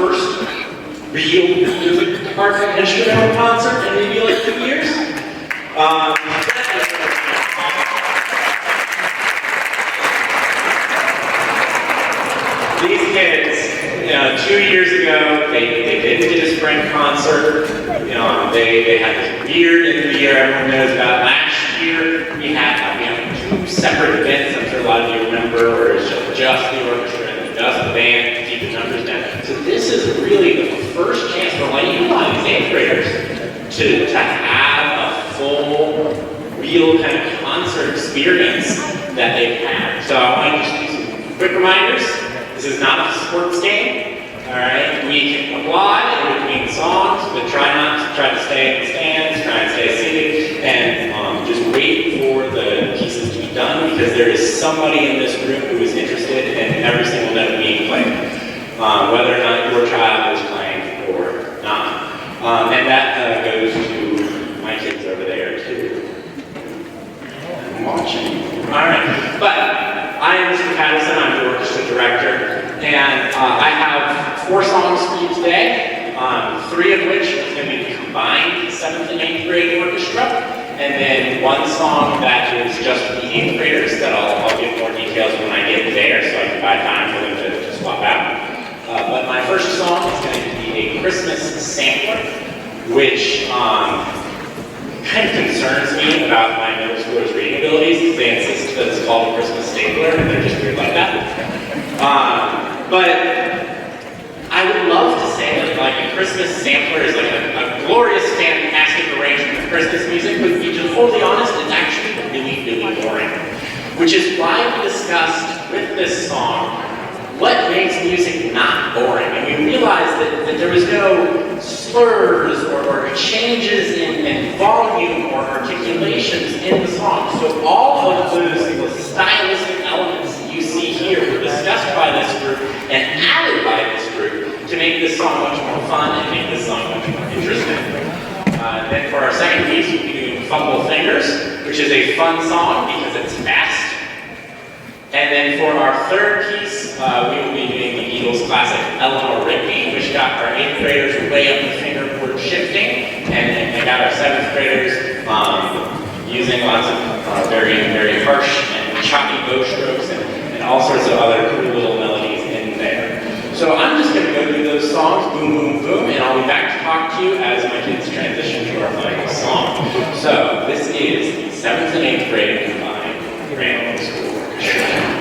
first real music department instrumental concert in maybe like 2 years. These kids, 2 years ago, they didn't get a spring concert. They had this weird end of the year everyone knows about. Last year, we had 2 separate events. I'm sure a lot of you remember, where it's just the orchestra and just the band to keep the numbers down. So this is really the first chance for you these 8th graders to have a full, real kind of concert experience that they've had. So I want to just do some quick reminders. This is not a sports game. All right, we can applaud in between songs, but try to stay in the stands, try and stay seated, and just wait for the pieces to be done, because there is somebody in this room who is interested in every single note being played, whether or not your child is playing or not. And that goes to my kids over there too. I'm watching. All right, but I am Mr. Patterson. I'm the orchestra director. And I have 4 songs for you today, 3 of which is going to be the combined 7th and 8th grade orchestra, and then 1 song that is just for the 8th graders that I'll give more details when I get there, so I can buy time for them to swap out. But my first song is going to be a Christmas sampler, which kind of concerns me about my middle schoolers' reading abilities, because they insist that it's called a Christmas stapler, and they're just weird like that. But I would love to say that like a Christmas sampler is like a glorious, fantastic arrangement of Christmas music, but to be totally honest, it's actually really, really boring. Which is why we discussed with this song what makes music not boring. And we realized that there was no slurs or changes in volume or articulations in the song. So all of those stylistic elements you see here were discussed by this group and added by this group to make this song much more fun and make this song much more interesting. Then for our second piece, we'll be doing Fumble Fingers, which is a fun song because it's fast. And then for our third piece, we will be doing the Beatles classic Eleanor Rigby, which got our 8th graders way up the fingerboard shifting, and they got our 7th graders using lots of very, very harsh and choppy bow strokes and all sorts of other cool little melodies in there. So I'm just going to go through those songs, boom, boom, boom, and I'll be back to talk to you as my kids transition to our final song. So this is the 7th and 8th grade combined Grand Middle School Orchestra.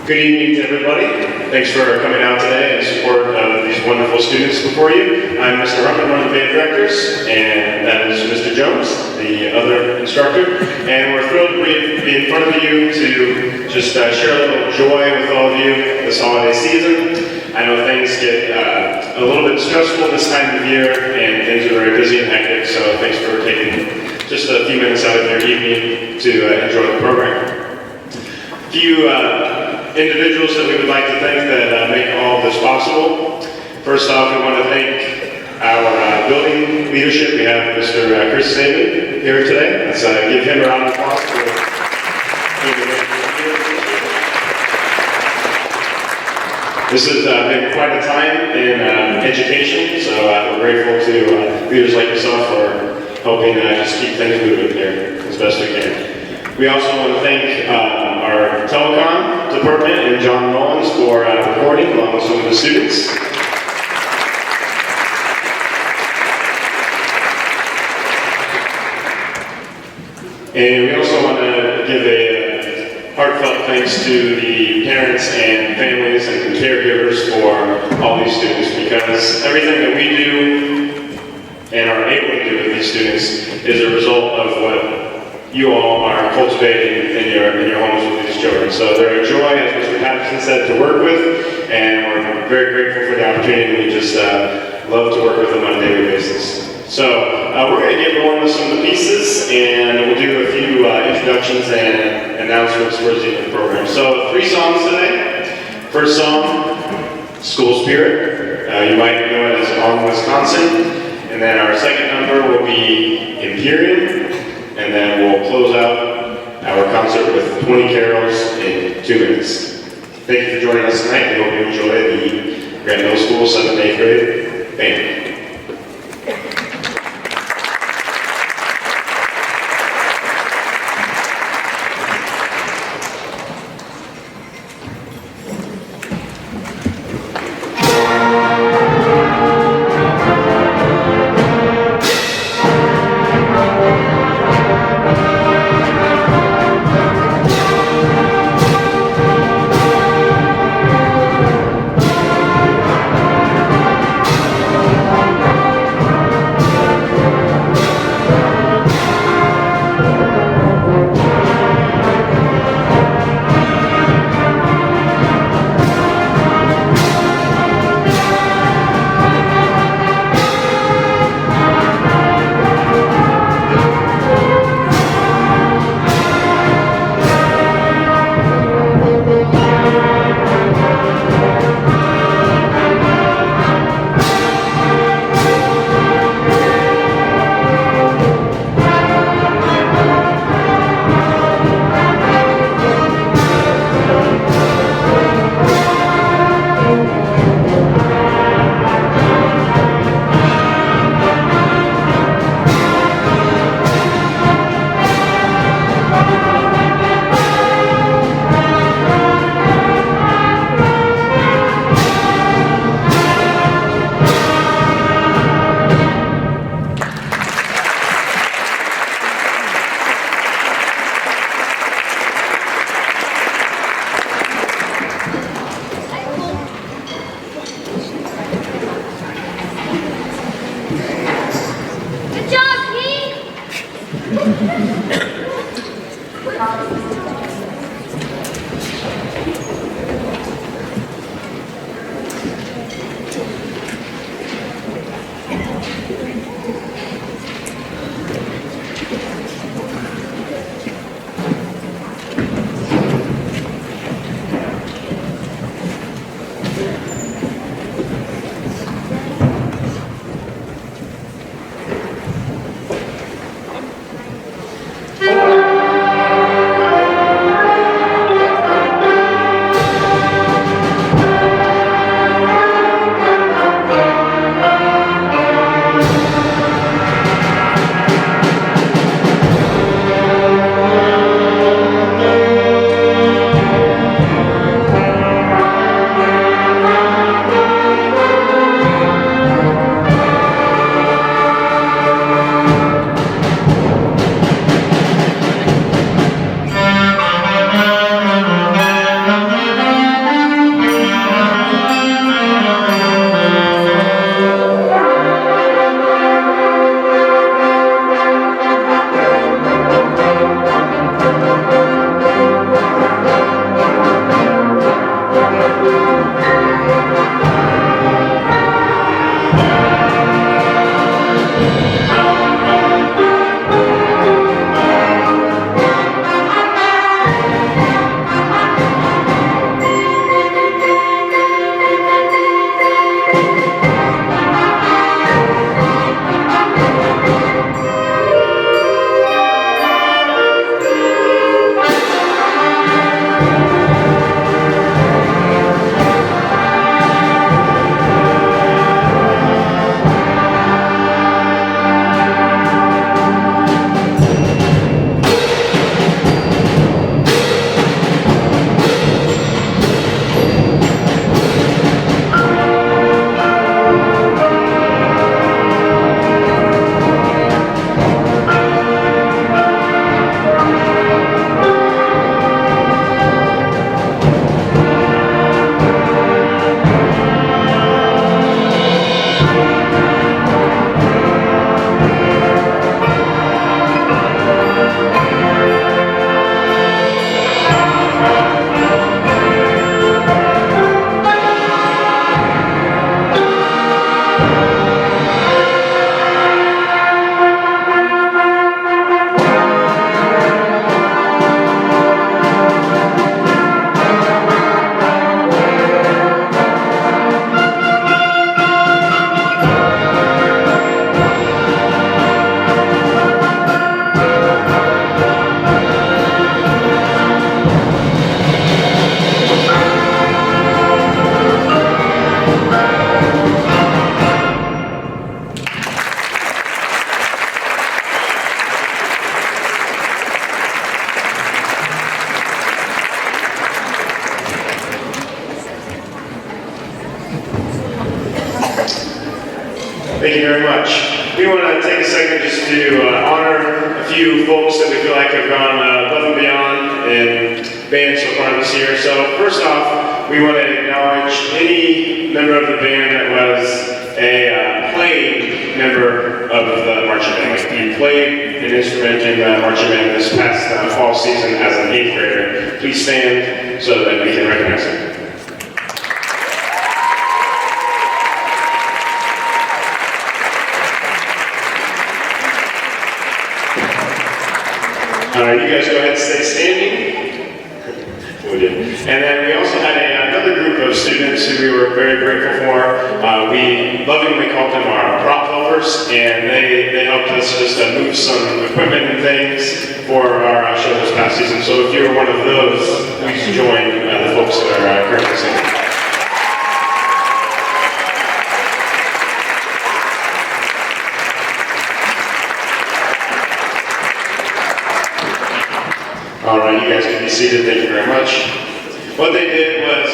Good evening to everybody. Thanks for coming out today in support of these wonderful students before you. I'm Mr. Rumpin, one of the band directors, and that is Mr. Jones, the other instructor. And we're thrilled to be in front of you to just share a little joy with all of you this holiday season. I know things get a little bit stressful this time of year, and things are very busy and hectic, so thanks for taking just a few minutes out of your evening to enjoy the program. A few individuals that we would like to thank that make all of this possible. First off, we want to thank our building leadership. We have Mr. Chris Saban here today. Let's give him a round of applause for This has been quite a time in education, so we're grateful to leaders like yourself for helping just keep things moving here as best we can. We also want to thank our Telecom department and John Mullins for recording along with some of the students. And we also want to give a heartfelt thanks to the parents and families and caregivers for all these students, because everything that we do and are able to do with these students is a result of what you all are cultivating in your homes with these children. So they're a joy, as Mr. Patterson said, to work with, and we're very grateful for the opportunity. We just love to work with them on a daily basis. So we're going to get rolling with some of the pieces, and we'll do a few introductions and announcements towards the end of the program. So 3 songs today. First song, School Spirit. You might know it as On Wisconsin. And then our second number will be Imperium. And then we'll close out our concert with 20 carols in 2 minutes. Thank you for joining us tonight. We hope you enjoy the Grant Middle School 7th and 8th grade band. Thank you very much. We want to take a second just to honor a few folks that we feel like have gone above and beyond in band so far this year. So first off, we want to acknowledge any member of the band that was a playing member of the marching band. You played an instrument in the marching band this past fall season as an 8th grader. Please stand so that we can recognize you. All right, you guys go ahead and stay standing. We did. And then we also had another group of students who we were very grateful for. We lovingly called them our prop helpers, and they helped us just move some equipment and things for our show this past season. So if you're one of those, please join the folks that are currently singing. All right, you guys can be seated. Thank you very much. What they did was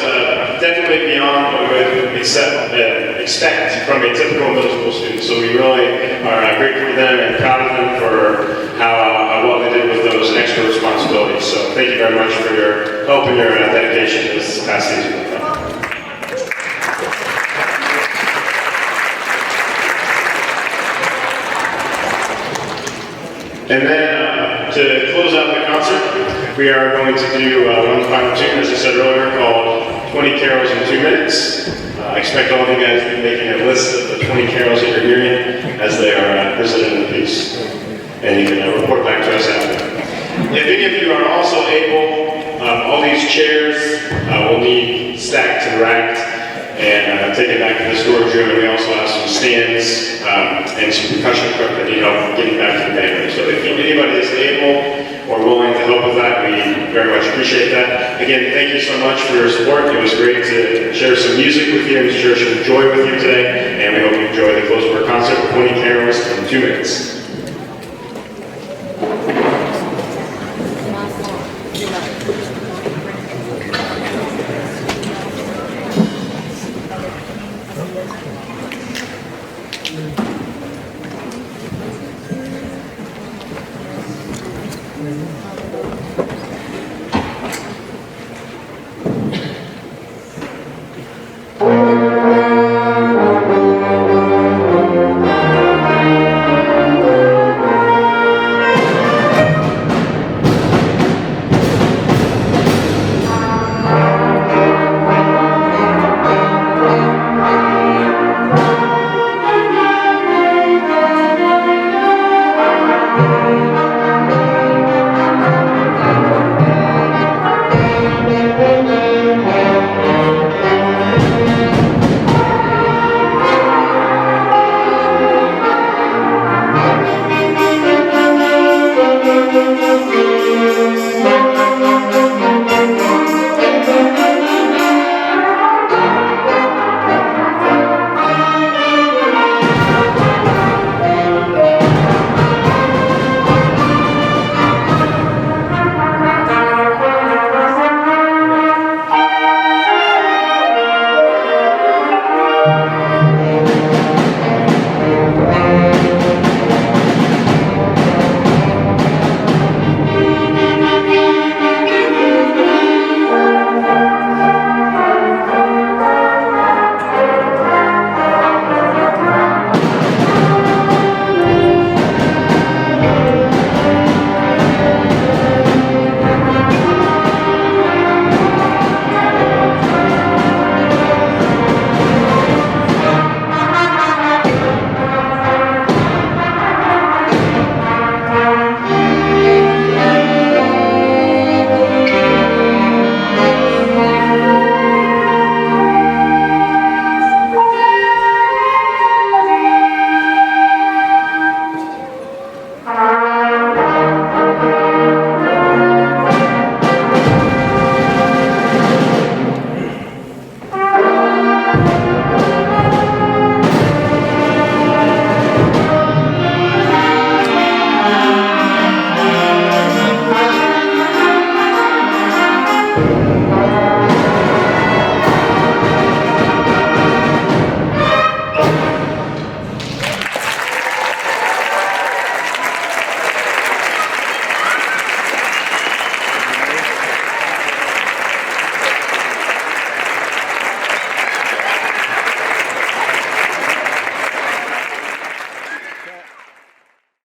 definitely beyond what we would expect from a typical middle school student. So we really are grateful for them and proud of them for how well they did with those extra responsibilities. So thank you very much for your help and your dedication this past season. And then to close out the concert, we are going to do one final tune, as I said earlier, called 20 Carols in 2 Minutes. I expect all of you guys to be making a list of the 20 carols that you're hearing as they are presented in the piece. And you can report back to us after. If any of you are also able, all these chairs will need stacked and racked and taken back to the storage room, and we also have some stands and some percussion equipment that need help getting back to the band room. So if anybody is able or willing to help with that, we very much appreciate that. Again, thank you so much for your support. It was great to share some music with you and to share some joy with you today, and we hope you enjoy the close of our concert, 20 Carols in 2 Minutes.